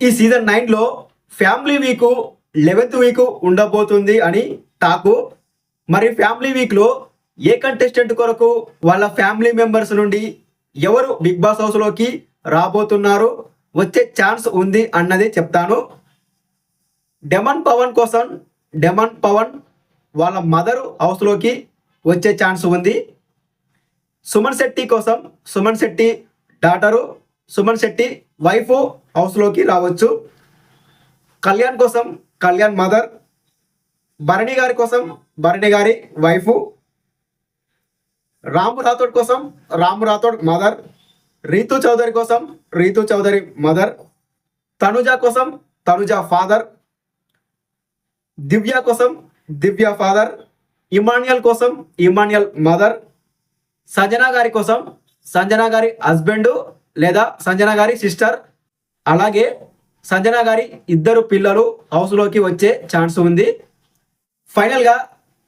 ఈ సీజన్ 9లో family week 11th week ఉండబోతుంది అని టాకు. మరి ఫ్యామిలీ వీక్లో ఏ కంటెస్టెంట్ కొరకు వాళ్ళ ఫ్యామిలీ మెంబర్స్ నుండి ఎవరు బిగ్ బాస్ హౌస్లోకి రాబోతున్నారు, వచ్చే ఛాన్స్ ఉంది అన్నది చెప్తాను. డెమన్ పవన్ కోసం డెమన్ పవన్ వాళ్ళ మదర్ హౌస్లోకి వచ్చే ఛాన్స్ ఉంది. సుమన్ శెట్టి కోసం సుమన్ శెట్టి డాటరు సుమన్ శెట్టి వైఫ్ హౌస్లోకి రావచ్చు. కళ్యాణ్ కోసం కళ్యాణ్ మదర్, భరణి గారి కోసం భరణి గారి వైఫ్, రాము రాథోడ్ కోసం రాము రాథోడ్ మదర్, రీతు చౌదరి కోసం రీతు చౌదరి మదర్, తనుజ కోసం తనుజ ఫాదర్, దివ్య కోసం దివ్య ఫాదర్, ఇమాన్యుయల్ కోసం ఇమాన్యుయల్ మదర్, సంజన గారి కోసం సంజన గారి హస్బెండ్ లేదా సంజన గారి సిస్టర్, అలాగే సంజన గారి ఇద్దరు పిల్లలు హౌస్లోకి వచ్చే ఛాన్స్ ఉంది. ఫైనల్గా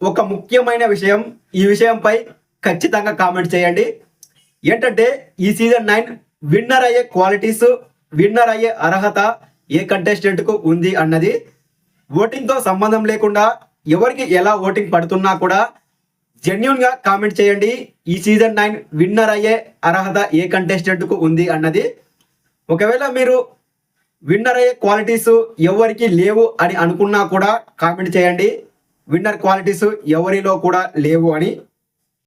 ఒక ముఖ్యమైన విషయం, ఈ విషయంపై ఖచ్చితంగా కామెంట్ చేయండి. ఏంటంటే ఈ సీజన్ 9 విన్నర్ అయ్యే క్వాలిటీస్, విన్నర్ అయ్యే అర్హత ఏ కంటెస్టెంట్కు ఉంది అన్నది ఓటింగ్తో సంబంధం లేకుండా ఎవరికి ఎలా ఓటింగ్ పడుతున్నా కూడా జెన్యున్గా కామెంట్ చేయండి. ఈ సీజన్ 9 విన్నర్ అయ్యే అర్హత ఏ కంటెస్టెంట్కు ఉంది అన్నది. ఒకవేళ మీరు విన్నర్ అయ్యే క్వాలిటీస్ ఎవరికి లేవు అని అనుకున్నా కూడా కామెంట్ చేయండి. విన్నర్ క్వాలిటీస్ ఎవరిలో కూడా లేవు అని.